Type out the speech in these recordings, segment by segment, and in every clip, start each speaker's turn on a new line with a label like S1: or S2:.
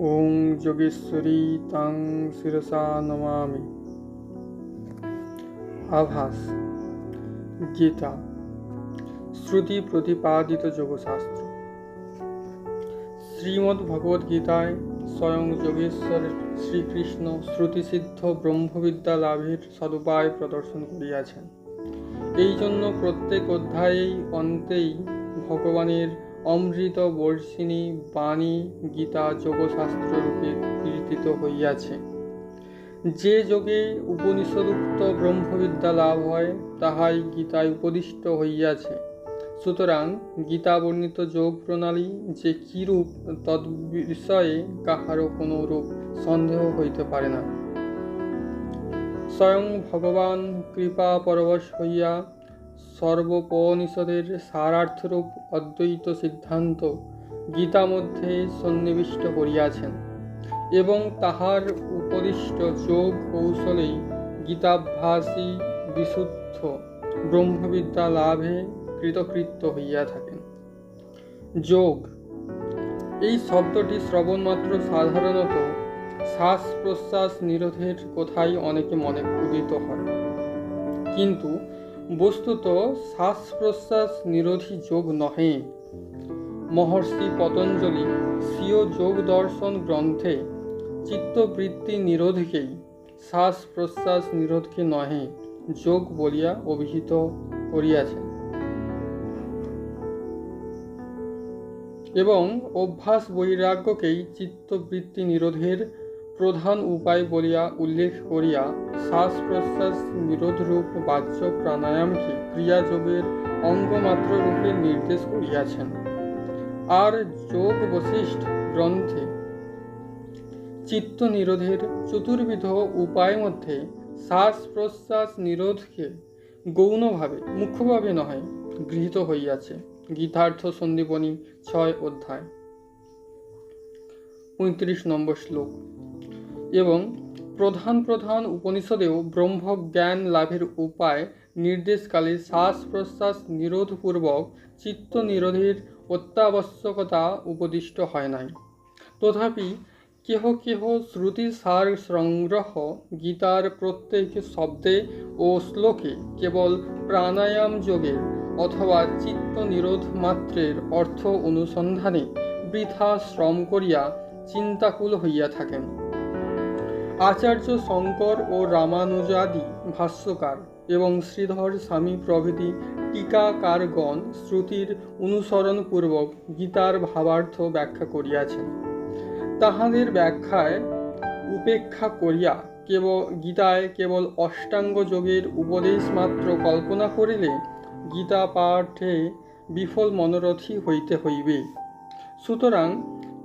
S1: ওং যোগেশ্বরী তাং শিরসা নমামি। আভাস। গীতা শ্রুতি প্রতিপাদিত যোগশাস্ত্র। শ্রীমদ্ ভগবদ্ গীতায় স্বয়ং যোগেশ্বর শ্রীকৃষ্ণ শ্রুতিসিদ্ধ ব্রহ্মবিদ্যা লাভের সদুপায় প্রদর্শন করিয়াছেন। এই জন্য প্রত্যেক অধ্যায়েই অন্তেই ভগবানের অমৃত বর্ষিণী বাণী গীতা যোগশাস্ত্র রূপে কীর্তিত হইয়াছে। যে যোগে উপনিষদুক্ত ব্রহ্মবিদ্যা লাভ হয় তাহাই গীতায় উপদিষ্ট হইয়াছে। সুতরাং গীতা বর্ণিত যোগ প্রণালী যে কিরূপ তদ্বিষয়ে কাহারও কোনো রূপ সন্দেহ হইতে পারে না। স্বয়ং ভগবান কৃপা পরবশ হইয়া সর্বোপনিষদের সারার্থরূপ অদ্বৈত সিদ্ধান্ত গীতা মধ্যে সন্নিবিষ্ট করিয়াছেন এবং তাহার উপদিষ্ট যোগ কৌশলেই গীতাভ্যাসী বিশুদ্ধ ব্রহ্মবিদ্যা লাভে কৃতকৃত্য হইয়া থাকেন। যোগ এই শব্দটি শ্রবণ মাত্র সাধারণত শ্বাস প্রশ্বাস নিরোধের কথাই অনেকে মনে উদিত হয়, কিন্তু বস্তুত শ্বাস প্রশ্বাস নিরোধী যোগ নহে। মহর্ষি পতঞ্জলি স্বীয় যোগ দর্শন গ্রন্থে চিত্তবৃত্তি নিরোধকেই শ্বাস প্রশ্বাস নিরোধকে নহে যোগ বলিয়া অভিহিত করিয়াছেন এবং অভ্যাস বৈরাগ্যকেই চিত্তবৃত্তি নিরোধের প্রধান উপায় বলিয়া উল্লেখ করিয়া শ্বাস প্রশ্বাস নিরোধরূপ বাহ্য প্রাণায়ামকে ক্রিয়াযোগের অঙ্গমাত্র রূপে নির্দেশ করিয়াছেন। আর যোগ বশিষ্ঠ গ্রন্থে চিত্ত নিরোধের চতুর্বিধ উপায় মধ্যে শ্বাস প্রশ্বাস নিরোধকে গৌণভাবে মুখ্যভাবে নহে গৃহীত হইয়াছে। গীতার্থ সন্দীপনী 6 অধ্যায় 35 নম্বর শ্লোক। এবং প্রধান প্রধান উপনিষদেও ব্রহ্মজ্ঞান লাভের উপায় নির্দেশকালে শ্বাস প্রশ্বাস নিরোধপূর্বক চিত্ত নিরোধের অত্যাবশ্যকতা উপদিষ্ট হয় নাই। তথাপি কেহ কেহ শ্রুতির সার সংগ্রহ গীতার প্রত্যেক শব্দে ও শ্লোকে কেবল প্রাণায়াম যোগে অথবা চিত্ত নিরোধ মাত্রের অর্থ অনুসন্ধানে বৃথা শ্রম করিয়া চিন্তাকুল হইয়া থাকেন। আচার্য শঙ্কর ও রামানুজাদি ভাষ্যকার এবং শ্রীধর স্বামী প্রভৃতি টিকাকারগণ শ্রুতির অনুসরণপূর্বক গীতার ভাবার্থ ব্যাখ্যা করিয়াছেন। তাহাদের ব্যাখ্যায় উপেক্ষা করিয়া গীতায় কেবল অষ্টাঙ্গ যোগের উপদেশ মাত্র কল্পনা করিলে গীতা পাঠে বিফল মনোরথী হইতে হইবে। সুতরাং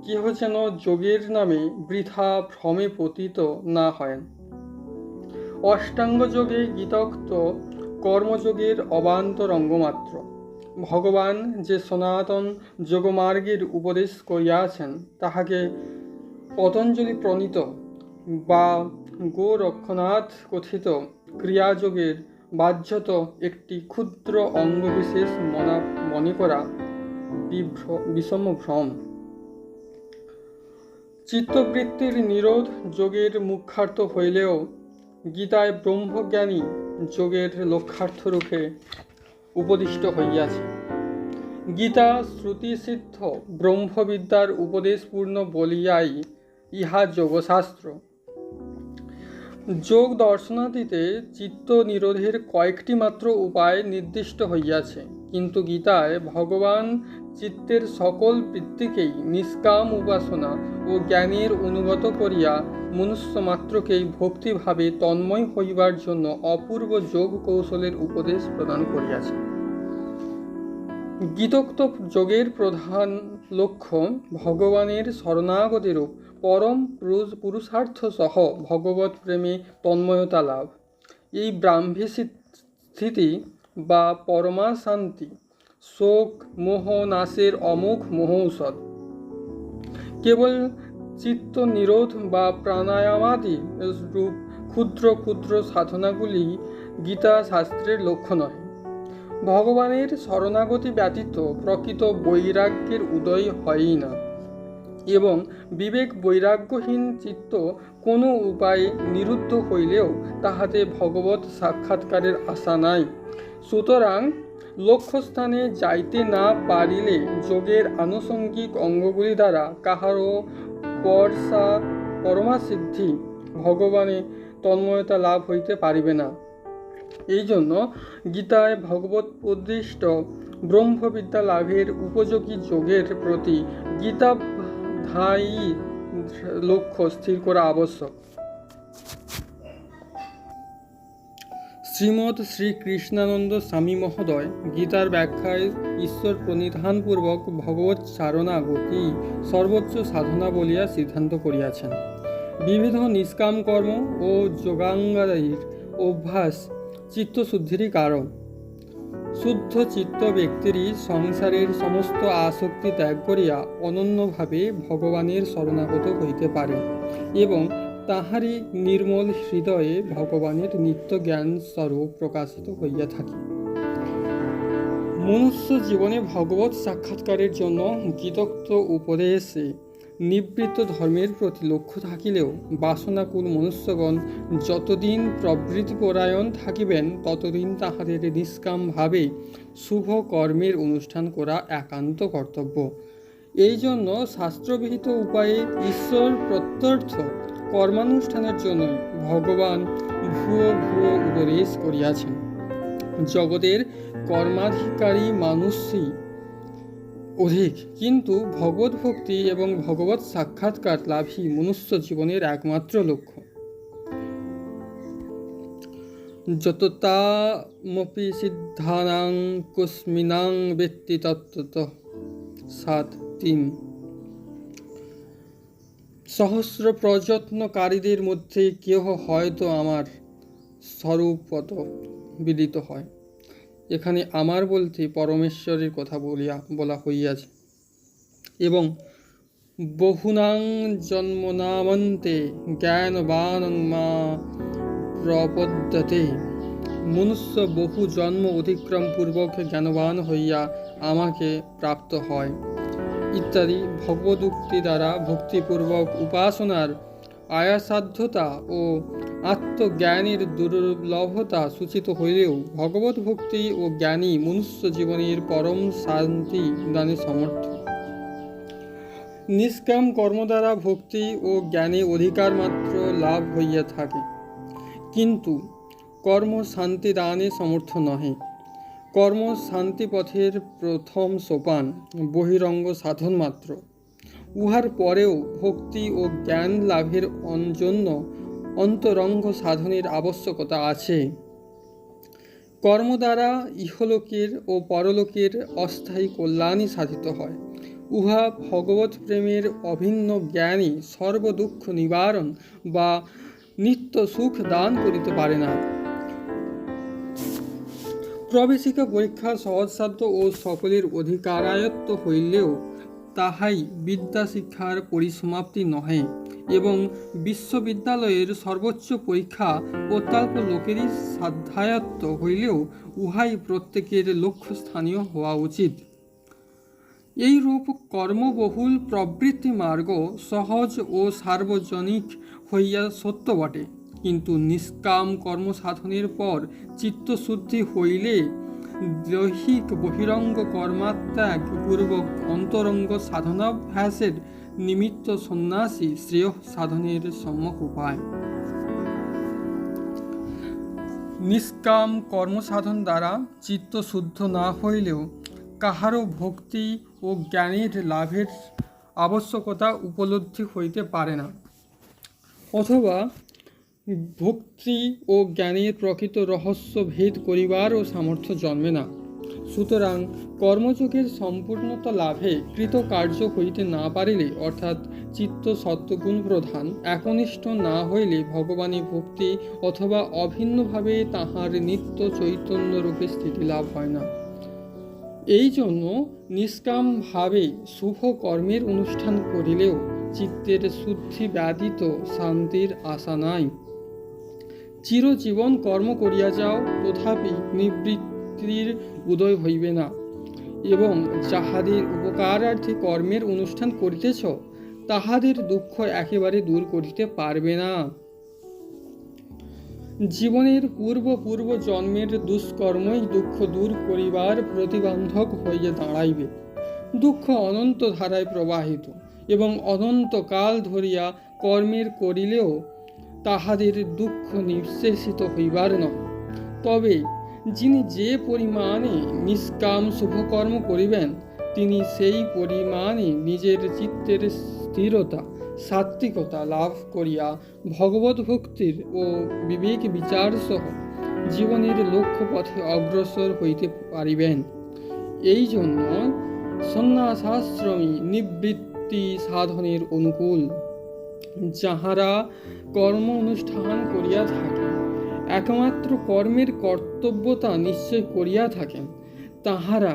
S1: কেহ যেন যোগের নামে বৃথা ভ্রমে পতিত না হয়। অষ্টাঙ্গ যোগে গীতোক্ত কর্মযোগের অবান্তর অঙ্গমাত্র। ভগবান যে সনাতন যোগমার্গের উপদেশ করিয়াছেন তাহাকে পতঞ্জলি প্রণীত বা গোরক্ষনাথ কথিত ক্রিয়াযোগের বাহ্যত একটি ক্ষুদ্র অঙ্গবিশেষ মনে করা বিষম ভ্রম। চিত্তবৃত্তির নিরোধ যোগের মুখ্যার্থ হইলেও গীতায় ব্রহ্মজ্ঞানী যোগের লক্ষ্যার্থরূপে উপদিষ্ট হইয়াছে। গীতা শ্রুতিসিদ্ধ ব্রহ্মবিদ্যার উপদেশপূর্ণ বলিয়াই ইহা যোগশাস্ত্র। যোগ দর্শনাদিতে চিত্ত নিরোধের কয়েকটি মাত্র উপায় নির্দিষ্ট হইয়াছে, কিন্তু গীতায় ভগবান চিত্তের সকল বৃত্তিকেই নিষ্কাম উপাসনা ও জ্ঞানের অনুগত করিয়া মনুষ্য মাত্রকেই ভক্তিভাবে তন্ময় হইবার জন্য অপূর্ব যোগ কৌশলের উপদেশ প্রদান করিয়াছে। গীতোক্ত যোগের প্রধান লক্ষ্য ভগবানের শরণাগতিরূপ পরম পুরুষার্থ সহ ভগবৎ প্রেমে তন্ময়তা লাভ। এই ব্রাহ্মী স্থিতি বা পরমা শান্তি শোক মোহ নাশের অমোঘ মহৌষধ। কেবল চিত্ত নিরোধ বা প্রাণায়ামাদি রূপ ক্ষুদ্র ক্ষুদ্র সাধনাগুলি গীতা শাস্ত্রের লক্ষ্য নয়। ভগবানের শরণাগতি ব্যতীত প্রকৃত বৈরাগ্যের উদয় হয়ই না। এবং বিবেক বৈরাগ্যহীন চিত্ত কোনো উপায়ে নিরুদ্ধ হইলেও তাহাতে ভগবৎ সাক্ষাৎকারের আশা নাই। সুতরাং লক্ষ্যস্থানে যাইতে না পারিলে যোগের আনুষঙ্গিক অঙ্গগুলি দ্বারা কাহারও পরমাসিদ্ধি ভগবানে তন্ময়তা লাভ হইতে পারিবে না। এই জন্য গীতায় ভগবৎ উদ্দিষ্ট ব্রহ্মবিদ্যা লাভের উপযোগী যোগের প্রতি গীতাধ্যায়ী লক্ষ্য স্থির করা আবশ্যক। শ্রীমৎ শ্রীকৃষ্ণানন্দ স্বামী মহোদয় গীতার ব্যাখ্যায় ঈশ্বর প্রণিধানপূর্বক ভগবৎ চারণা গতি সর্বোচ্চ সাধনা বলিয়া সিদ্ধান্ত করিয়াছেন। বিবিধ নিষ্কাম কর্ম ও যোগাঙ্গাদির অভ্যাস চিত্তশুদ্ধিরই কারণ। শুদ্ধ চিত্ত ব্যক্তিরই সংসারের সমস্ত আসক্তি ত্যাগ করিয়া অনন্যভাবে ভগবানের শরণাগত হইতে পারে এবং তাহারই নির্মল হৃদয়ে ভগবানের নিত্য জ্ঞান স্বরূপ প্রকাশিত হইয়া থাকে। মনুষ্য জীবনে ভগবৎ সাক্ষাৎকারের জন্য গীতোক্ত উপদেশে নিবৃত্ত ধর্মের প্রতি লক্ষ্য থাকিলেও বাসনাকুল মনুষ্যগণ যতদিন প্রবৃত্তিপরায়ণ থাকিবেন ততদিন তাহাদের নিষ্কামভাবে শুভ কর্মের অনুষ্ঠান করা একান্ত কর্তব্য। এই জন্য শাস্ত্রবিহিত উপায়ে ঈশ্বর প্রত্যর্থ কর্মানুষ্ঠানের জন্য ভগবান ভুয়ো ভুয়ো উপদেশ করিয়াছেন। জগতের কর্মাধিকারী মানুষই অধিক, কিন্তু ভগবত ভক্তি এবং ভগবত সাক্ষাৎকার লাভই মনুষ্য জীবনের একমাত্র লক্ষ্য। যততামপি সিদ্ধানাং কুস্মিনাং বেত্তি তত্ত্বতঃ 7:3। সহস্র প্রযত্নকারীদের মধ্যে কেহ হয়তো আমার স্বরূপত বিদিত হয়। এখানে আমার বলতে পরমেশ্বরের কথা বলা হইয়াছে। এবং বহুনাং জন্মনামন্তে জ্ঞানবানং মা প্রপদ্যতে, মনুষ্য বহু জন্ম অতিক্রম পূর্বক জ্ঞানবান হইয়া আমাকে প্রাপ্ত হয় ইত্যাদি ভগবদুক্তি দ্বারা ভক্তিপূর্বক উপাসনার আয়াসাধ্যতা ও আত্মজ্ঞানের দুর্লভতা সূচিত হইলেও ভগবত ভক্তি ও জ্ঞানী মনুষ্য জীবনের পরম শান্তি দানে সমর্থ। নিষ্কাম কর্ম দ্বারা ভক্তি ও জ্ঞানে অধিকার মাত্র লাভ হইয়া থাকে, কিন্তু কর্ম শান্তি দানে সমর্থ নহে। কর্ম শান্তি পথের প্রথম সোপান, বহিরঙ্গ সাধন মাত্র। উহার পরেও ভক্তি ও জ্ঞান লাভের জন্য অন্তরঙ্গ সাধনের আবশ্যকতা আছে। কর্ম দ্বারা ইহলোকের ও পরলোকের অস্থায়ী কল্যাণই সাধিত হয়। উহা ভগবৎ প্রেমের অভিন্ন জ্ঞানই সর্বদুঃখ নিবারণ বা নিত্য সুখ দান করিতে পারে না। প্রবেশিকা পরীক্ষা সহজসাধ্য ও সকলের অধিকারায়ত্ত হইলেও তাহাই বিদ্যা শিক্ষার পরিসমাপ্তি নহে, এবং বিশ্ববিদ্যালয়ের সর্বোচ্চ পরীক্ষা অত্যল্প লোকেরই সাধ্যায়ত্ত হইলেও উহাই প্রত্যেকের লক্ষ্যস্থানীয় হওয়া উচিত। এইরূপ কর্মবহুল প্রবৃত্তি মার্গ সহজ ও সার্বজনিক হইয়া সত্য বটে, কিন্তু নিষ্কাম কর্মসাধনের পর চিত্তশুদ্ধি হইলে দৈহিক বহিরঙ্গ কর্মাত্যাগ পূর্বক অন্তরঙ্গ সাধনাভ্যাসের নিমিত্ত সন্ন্যাসী শ্রেয় সাধনের সম্যক উপায়। নিষ্কাম কর্মসাধন দ্বারা চিত্ত শুদ্ধ না হইলেও কাহারও ভক্তি ও জ্ঞানের লাভের আবশ্যকতা উপলব্ধি হইতে পারে না, অথবা ভক্তি ও জ্ঞানের প্রকৃত রহস্য ভেদ করিবারও সামর্থ্য জন্মে না। সুতরাং কর্মযোগের সম্পূর্ণতা লাভে কৃতকার্য হইতে না পারিলে, অর্থাৎ চিত্ত সত্ত্বগুণ প্রধান একনিষ্ঠ না হইলে ভগবানী ভক্তি অথবা অভিন্নভাবে তাহার নিত্য চৈতন্যরূপে স্থিতি লাভ হয় না। এই জন্য নিষ্কামভাবে শুভ কর্মের অনুষ্ঠান করিলেও চিত্তের শুদ্ধি ব্যতীত শান্তির আশা নাই। চিরজীবন কর্ম করিয়া যাও, তথাপি নিবৃত্তির উদয় হইবে না, এবং যাহাদের উপকারার্থে কর্মের অনুষ্ঠান করিতেছ তাহাদের দুঃখ একেবারে দূর করিতে পারবে না। জীবনের পূর্ব জন্মের দুষ্কর্মই দুঃখ দূর করিবার প্রতিবন্ধক হইয়া দাঁড়াইবে। দুঃখ অনন্ত ধারায় প্রবাহিত এবং অনন্তকাল ধরিয়া কর্মের করিলেও তাহাদের দুঃখ নিঃশেষিত হইবার নয়। তবে যিনি যে পরিমাণে নিষ্কাম শুভকর্ম করিবেন, তিনি সেই পরিমাণে নিজের চিত্তের স্থিরতা, সাত্ত্বিকতা লাভ করিয়া ভগবত ভক্তির ও বিবেক বিচার সহ জীবনের লক্ষ্য পথে অগ্রসর হইতে পারিবেন। এই জন্য সন্ন্যাসাশ্রমী নিবৃত্তি সাধনের অনুকূল। যাহারা কর্ম অনুষ্ঠান করিয়া থাকেন, একমাত্র কর্মের কর্তব্যতা নিশ্চয় করিয়া থাকেন, তাহারা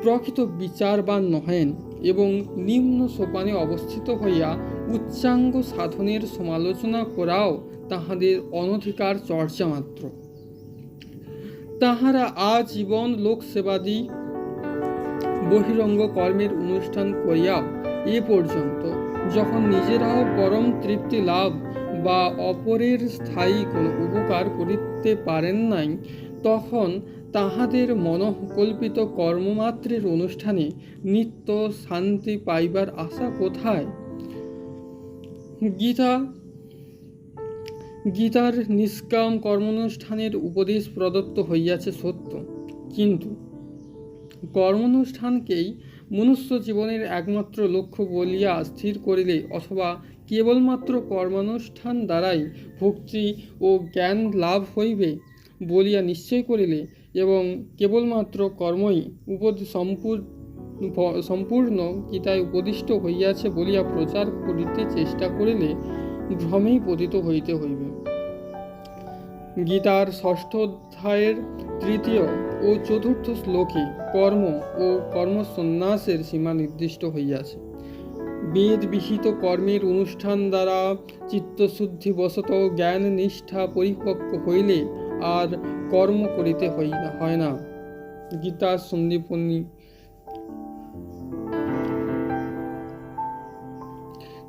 S1: প্রকৃত বিচারবান নহেন এবং নিম্ন সোপানে অবস্থিত হইয়া উচ্চাঙ্গ সাধনের সমালোচনা করাও তাহাদের অনধিকার চর্চা মাত্র। তাহারা আজীবন লোকসেবাদি বহিরঙ্গ কর্মের অনুষ্ঠান করিয়াও এ পর্যন্ত যখন নিজেরাও পরম তৃপ্তি লাভ বা অপরের স্থায়ী কোনো উপকার করিতে পারেন নাই, তখন তাহাদের মনঃকল্পিত কর্মমাত্রের অনুষ্ঠানে নিত্য শান্তি পাইবার আশা কোথায়? গীতার নিষ্কাম কর্মানুষ্ঠানের উপদেশ প্রদত্ত হইয়াছে সত্য, কিন্তু কর্মানুষ্ঠানকেই মনুষ্য জীবনের একমাত্র লক্ষ্য বলিয়া স্থির করিলে, অথবা কেবলমাত্র কর্মানুষ্ঠান দ্বারাই ভক্তি ও জ্ঞান লাভ হইবে বলিয়া নিশ্চয় করিলে এবং কেবলমাত্র কর্মই সম্পূর্ণ গীতায় উপদিষ্ট হইয়াছে বলিয়া প্রচার করিতে চেষ্টা করিলে ভ্রমেই পতিত হইতে হইবে। গীতার 6ষ্ঠ অধ্যায়ের 3য় ও 4র্থ শ্লোকে কর্ম ও কর্মসন্ন্যাসের সীমা নির্দিষ্ট হইয়াছে। বেদ বিহিত কর্মের অনুষ্ঠান দ্বারা চিত্তশুদ্ধিবশত জ্ঞান নিষ্ঠা পরিপক্ক হইলে আর কর্ম করিতে হয় না। গীতা সন্দীপনী।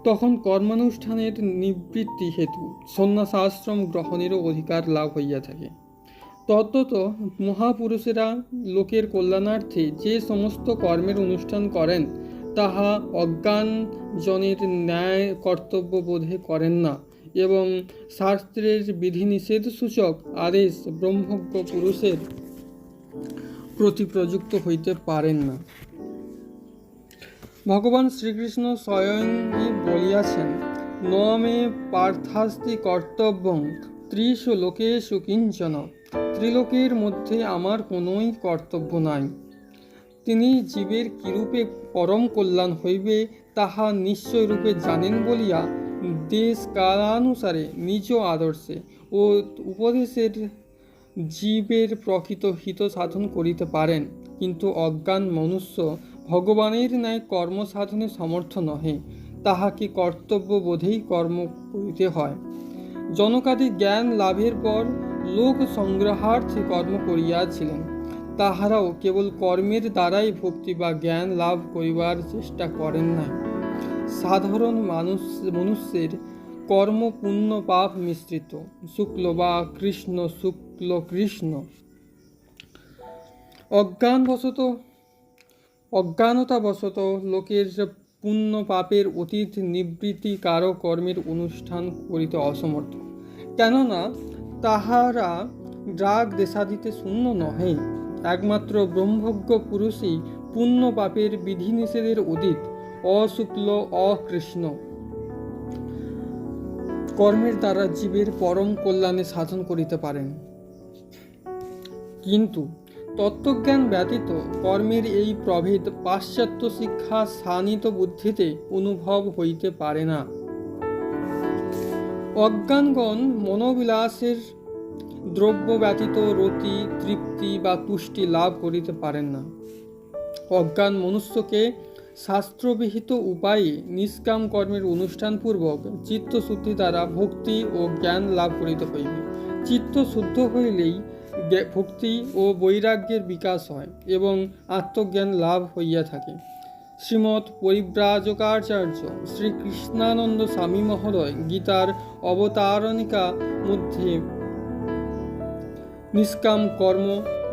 S1: তখন কর্মানুষ্ঠানের নিবৃত্তি হেতু সন্ন্যাসাশ্রম গ্রহণেরও অধিকার লাভ হইয়া থাকে। তদ্বত মহাপুরুষেরা লোকের কল্যাণার্থে যে সমস্ত কর্মের অনুষ্ঠান করেন, তাহা অজ্ঞান জনের ন্যায় কর্তব্য বোধে করেন না এবং শাস্ত্রের বিধিনিষেধ সূচক আদেশ ব্রহ্মজ্ঞ পুরুষের প্রতি প্রযুক্ত হইতে পারেন না। ভগবান শ্রীকৃষ্ণ স্বয়ংই বলিয়াছেন, ন মে পার্থাস্তি কর্তব্যং ত্রিষু লোকেষু কিঞ্চন। ত্রিলোকের মধ্যে আমার কোনোই কর্তব্য নাই। তিনি জীবের কিরূপে পরম কল্যাণ হইবে তাহা নিশ্চয় রূপে জানেন বলিয়া দেশ কালানুসারে নিজ আদর্শে ও উপদেশের জীবের প্রকৃত হিত সাধন করিতে পারেন, কিন্তু অজ্ঞান মনুষ্য ভগবানের ন্যায় কর্ম সাধনে সমর্থ নহে। তাহাকে কর্তব্য বোধেই কর্ম করিতে হয়। জনকাদি জ্ঞান লাভের পর লোক সংগ্রহার্থে কর্ম করিয়াছিলেন। তাহারাও কেবল কর্মের দ্বারাই ভক্তি বা জ্ঞান লাভ করিবার চেষ্টা করেন নাই। সাধারণ মনুষ্যের কর্ম পুণ্য পাপ মিশ্রিত, শুক্ল বা কৃষ্ণ শুক্ল কৃষ্ণ। অজ্ঞানতাবশত লোকের পুণ্য পাপের অতীত নিবৃত্তি কারো কর্মের অনুষ্ঠান করিতে অসমর্থ। কেননা তাহারা রাগ দেশাদিতে শূন্য নহে। একমাত্র ব্রহ্মজ্ঞ পুরুষই পুণ্য পাপের বিধিনিষেধের অতীত অশুক্ল অকৃষ্ণ কর্মের দ্বারা জীবের পরম কল্যাণে সাধন করিতে পারেন। কিন্তু তত্ত্বজ্ঞান ব্যতীত কর্মের এই প্রভেদ পাশ্চাত্য শিক্ষা শানিত বুদ্ধিতে অনুভব হইতে পারে না। অজ্ঞানগণ মনোবিলাসের দ্রব্য ব্যতীত রতি, তৃপ্তি বা তুষ্টি লাভ করিতে পারেন না। অজ্ঞান মনুষ্যকে শাস্ত্রবিহিত উপায়ে নিষ্কাম কর্মের অনুষ্ঠানপূর্বক চিত্তশুদ্ধি দ্বারা ভক্তি ও জ্ঞান লাভ করিতে হইবে। চিত্ত শুদ্ধ হইলেই ভক্তি ও বৈরাগ্যের বিকাশ হয় এবং আত্মজ্ঞান লাভ হইয়া থাকে। শ্রীমৎ পরিব্রাজকাচার্য শ্রীকৃষ্ণানন্দ স্বামী মহোদয় গীতার অবতারণিকা মধ্যে নিষ্কাম কর্ম,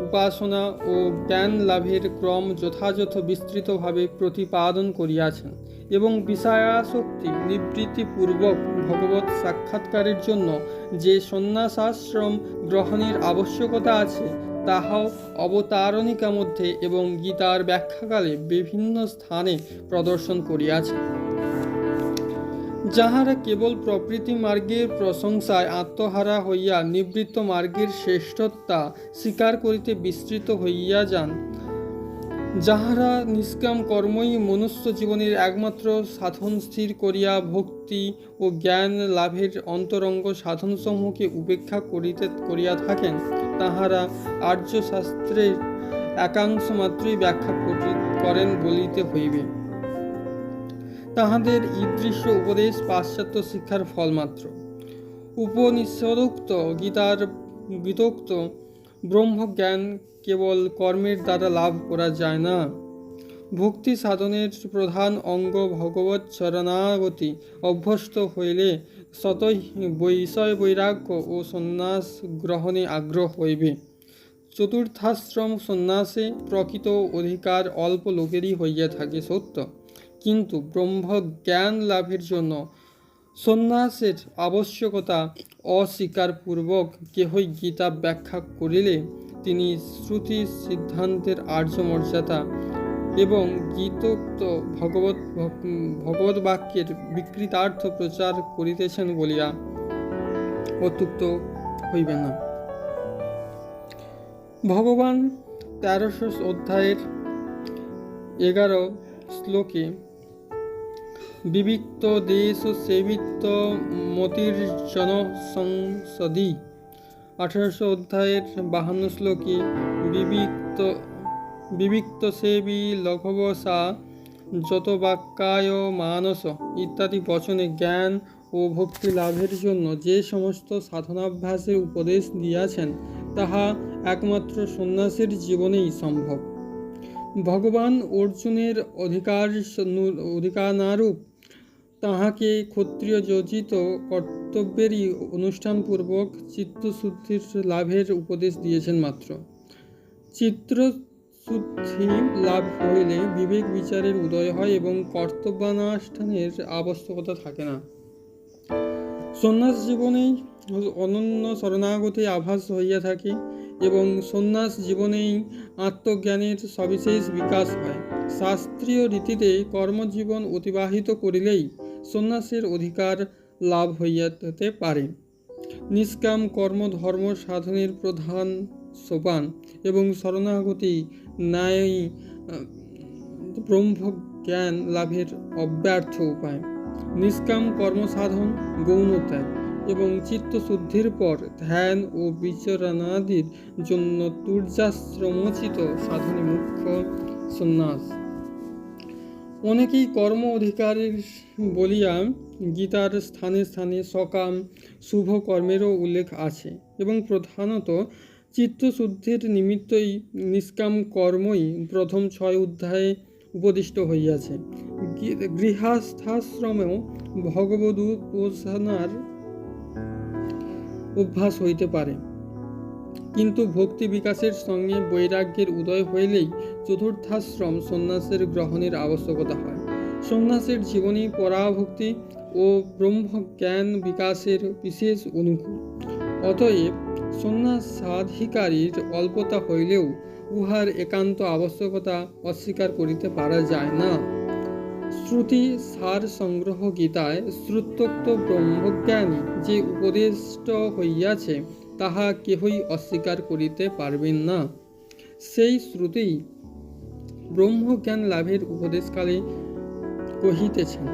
S1: উপাসনা ও জ্ঞান লাভের ক্রম যথাযথ বিস্তৃতভাবে প্রতিপাদন করিয়াছেন এবং বিষয়াসক্তি নিবৃত্তিপূর্বক ভগবৎ সাক্ষাৎকারের জন্য যে সন্ন্যাসাশ্রম গ্রহণের আবশ্যকতা আছে তাহাও অবতারণিকা মধ্যে এবং গীতার ব্যাখ্যাকালে বিভিন্ন স্থানে প্রদর্শন করিয়াছেন। যাহারা কেবল প্রকৃতি মার্গের প্রশংসায় আত্মহারা হইয়া নিবৃত্ত মার্গের শ্রেষ্ঠতা স্বীকার করিতে বিস্তৃত হইয়া যান, যাহারা নিষ্কাম কর্মই মনুষ্য জীবনের একমাত্র সাধন স্থির করিয়া ভক্তি ও জ্ঞান লাভের অন্তরঙ্গ সাধনসমূহকে উপেক্ষা করিয়া থাকেন, তাহারা আর্য শাস্ত্রের একাংশ মাত্রই ব্যাখ্যা করেন বলিতে হইবে। তাহাদের ঈদৃশ্য উপদেশ পাশ্চাত্য শিক্ষার ফলমাত্র। উপনিষদোক্ত গীতোক্ত ব্রহ্মজ্ঞান কেবল কর্মের দ্বারা লাভ করা যায় না। ভক্তি সাধনের প্রধান অঙ্গ ভগবৎ শরণাগতি অভ্যস্ত হইলে স্বতই বিষয় বৈরাগ্য ও সন্ন্যাস গ্রহণে আগ্রহ হইবে। চতুর্থাশ্রম সন্ন্যাসে প্রকৃত অধিকার অল্প লোকেরই হইয়া থাকে সত্য, কিন্তু ব্রহ্মজ্ঞান লাভের জন্য সন্ন্যাসের আবশ্যকতা অস্বীকারপূর্বক কেহই গীতা ব্যাখ্যা করিলে তিনি শ্রুতি সিদ্ধান্তের আর্য মর্যাদা এবং গীতোক্ত ভগবৎ বাক্যের বিকৃতার্থ প্রচার করিতেছেন বলিয়া অত্যুক্ত হইবে না। ভগবান 1300 অধ্যায়ের 11 শ্লোকে বিবিক্ত দেশ সেবিত মতির্জন সংসদি, 1800 অধ্যায়ের 52 শ্লোকে বিবিক্ত সেবী লঘবসা যত বাক্যায় মানস ইত্যাদি বচনে জ্ঞান ও ভক্তি লাভের জন্য যে সমস্ত সাধনাভ্যাসের উপদেশ দিয়াছেন তাহা একমাত্র সন্ন্যাসের জীবনেই সম্ভব। ভগবান অর্জুনের অধিকারানুরূপ তাহাকে ক্ষত্রিয় যোজিত কর্তব্যেরই অনুষ্ঠানপূর্বক চিত্তশুদ্ধির লাভের উপদেশ দিয়েছেন মাত্র। চিত্তশুদ্ধি লাভ হইলে বিবেক বিচারের উদয় হয় এবং কর্তব্যানুষ্ঠানের আবশ্যকতা থাকে না। সন্ন্যাস জীবনেই অনন্য শরণাগতি আভাস হইয়া থাকে এবং সন্ন্যাস জীবনেই আত্মজ্ঞানের সবিশেষ বিকাশ হয়। শাস্ত্রীয় রীতিতে কর্মজীবন অতিবাহিত করিলেই সন্ন্যাসের অধিকার লাভ হইতে পারে। নিষ্কাম কর্ম ধর্ম সাধনের প্রধান সোপান এবং শরণাগতি ন্যায়ই ব্রহ্মজ্ঞান লাভের অব্যর্থ উপায়। নিষ্কাম কর্মসাধন, গৌণ ত্যাগ এবং চিত্তশুদ্ধির পর ধ্যান ও বিচরণাদির জন্য তুর্যাশ্রমোচিত সাধনে মুখ্য সন্ন্যাস। অনেকেই কর্ম অধিকারের বলিয়া গীতার স্থানে স্থানে সকাম শুভ কর্মেরও উল্লেখ আছে এবং প্রধানত চিত্তশুদ্ধির নিমিত্তই নিষ্কাম কর্মই প্রথম 6 অধ্যায়ে উপদিষ্ট হইয়াছে। গৃহস্থাশ্রমেও ভগবদুপাসনার অভ্যাস হইতে পারে, কিন্তু ভক্তি বিকাশের সঙ্গে বৈরাগ্যের উদয় হইলেই চতুর্থাশ্রম সন্ন্যাসের গ্রহণের আবশ্যকতা হয়। সন্ন্যাসের জীবনী পরাভক্তি ও ব্রহ্মজ্ঞান বিকাশের বিশেষ অনুকূল। অতএব সন্ন্যাসাধিকারীর অল্পতা হইলেও উহার একান্ত আবশ্যকতা অস্বীকার করিতে পারা যায় না। শ্রুতি সার সংগ্রহ গীতায় শ্রুতোক্ত ব্রহ্মজ্ঞানী যে উপদিষ্ট হইয়াছে তাহা কেহই অস্বীকার করিতে পারবেন না। সেই শ্রুতি ব্রহ্মজ্ঞান লাভের উপদেশকালে কহিতেছেন,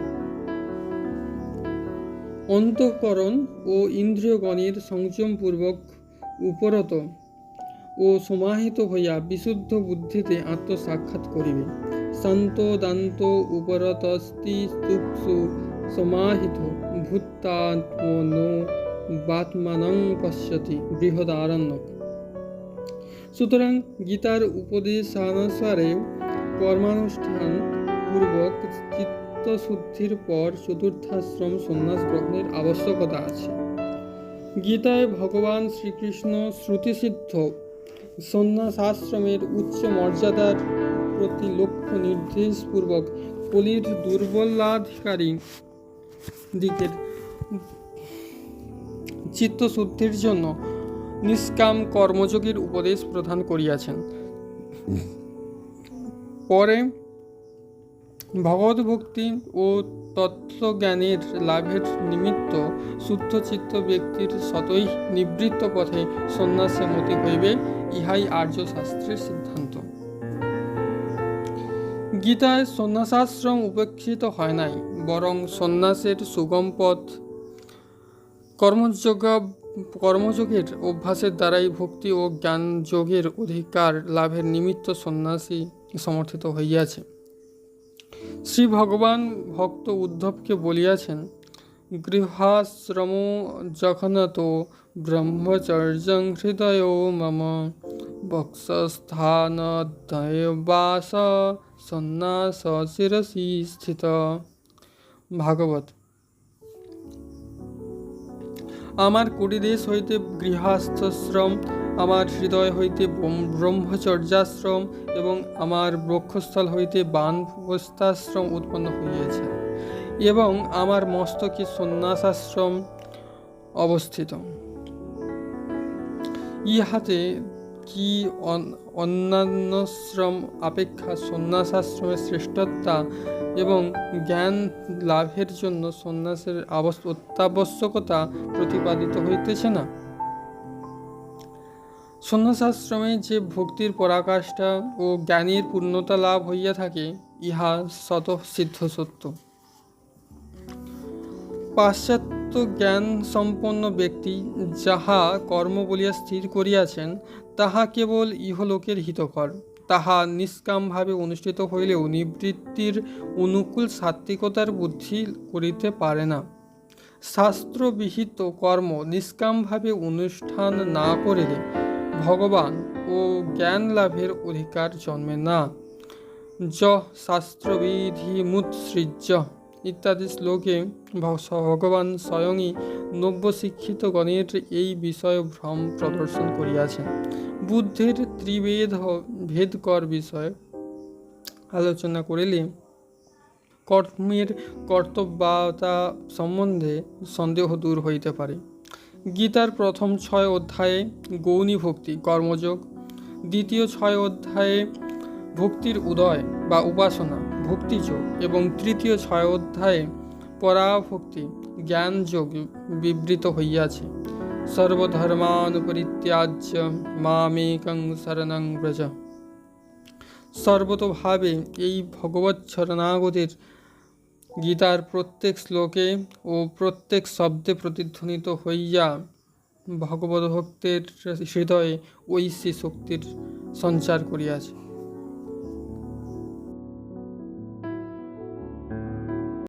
S1: অন্তঃকরণ ও ইন্দ্রিয়গণের সংযমপূর্বক উপরত ও সমাহিত হইয়া বিশুদ্ধ বুদ্ধিতে আত্মসাক্ষাৎ করিবে। শান্ত দান্ত উপরতস্তি তুৎসু সমাহিত ভূতাত্মনো বাত্মানং পশ্যতি বৃহদারণ্যক। সুতরাং গীতার উপদেশানুসারে কর্মানুষ্ঠান পূর্বক চিত্তশুদ্ধির পর চতুর্থাশ্রম সন্ন্যাস গ্রহণের আবশ্যকতা আছে। গীতায় ভগবান শ্রীকৃষ্ণ শ্রুতিসিদ্ধ সন্ন্যাস আশ্রমের উচ্চ মর্যাদার প্রতি লক্ষ্য নির্দেশপূর্বক কলির দুর্বলাধিকারী দিকের চিত্তশুদ্ধির জন্য নিষ্কাম কর্মযোগীর উপদেশ প্রদান করিয়াছেন। পরে ভগবত ভক্তি ও তত্ত্বজ্ঞানের লাভের নিমিত্ত শুদ্ধচিত্ত ব্যক্তির স্বতই নিবৃত্ত পথে সন্ন্যাসে মতি হইবে, ইহাই আর্য শাস্ত্রের সিদ্ধান্ত। গীতায় সন্ন্যাসাশ্রম উপেক্ষিত হয় নাই, বরং সন্ন্যাসের সুগম পথ কর্মযোগের অভ্যাসের দ্বারাই ভক্তি ও জ্ঞান যোগের অধিকার লাভের নিমিত্ত সন্ন্যাসী সমর্থিত হইয়াছে। শ্রী ভগবান ভক্ত উদ্ধবকে বলিয়াছেন, গৃহাশ্রম যখনত ব্রহ্মচর্যং হৃদয় মম বক্ষস্থানদ্বয়বাস সন্ন্যাস শিরসি স্থিত। ভাগবত। আমার কুটিদেশ হইতে গৃহস্থশ্রম, আমার হৃদয় হইতে ব্রহ্মচর্যাশ্রম এবং আমার বক্ষস্থল হইতে বানপ্রস্থাশ্রম উৎপন্ন হইয়াছে, এবং আমার মস্তকে সন্ন্যাসাশ্রম অবস্থিত। ইহাতে কি অন্যান্যশ্রম অপেক্ষা সন্ন্যাসাশ্রমের শ্রেষ্ঠতা এবং জ্ঞান লাভের জন্য সন্ন্যাসের অত্যাবশ্যকতা প্রতিপাদিত হইতেছে না? সন্ন্যাসাশ্রমে যে ভক্তির পরাকাষ্ঠা ও জ্ঞানের পূর্ণতা লাভ হইয়া থাকে, ইহা স্বতঃসিদ্ধ সত্য। পাশ্চাত্য জ্ঞান সম্পন্ন ব্যক্তি যাহা কর্ম বলিয়া স্থির করিয়াছেন, তাহা কেবল ইহলোকের হিতকর। তাহা নিষ্কামভাবে অনুষ্ঠিত হইলেও নিবৃত্তির অনুকূল সাত্ত্বিকতার বুদ্ধি করিতে পারে না। শাস্ত্রবিহিত কর্ম নিষ্কামভাবে অনুষ্ঠান না করিলে ভগবান ও জ্ঞান লাভের অধিকার জন্মে না। শাস্ত্রবিধিমুৎসৃজ্য ইত্যাদি শ্লোকে ভগবান স্বয়ংই নব্যশিক্ষিতগণের এই বিষয়ে ভ্রম প্রদর্শন করিয়াছেন। বুদ্ধের ত্রিবেদ ভেদকর বিষয় আলোচনা করিলে কর্মের কর্তব্যতা সম্বন্ধে সন্দেহ দূর হইতে পারে। গীতার প্রথম 6 অধ্যায়ে গৌণী ভক্তি কর্মযোগ, দ্বিতীয় 6 অধ্যায়ে ভক্তির উদয় বা উপাসনা ভক্তিযোগ এবং তৃতীয় 6 অধ্যায়ে পরাভক্তি জ্ঞানযোগ বিবৃত হইয়াছে। সর্বধর্মান পরিত্যাজ্য মামেকং শরণং ব্রজ। সর্বতোভাবে এই ভগবৎ শরণাগতির গীতার প্রত্যেক শ্লোকে ও প্রত্যেক শব্দে প্রতিধ্বনিত হইয়া ভগবদ্ভক্তের হৃদয়ে ঐশী শক্তির সঞ্চার করিয়াছে।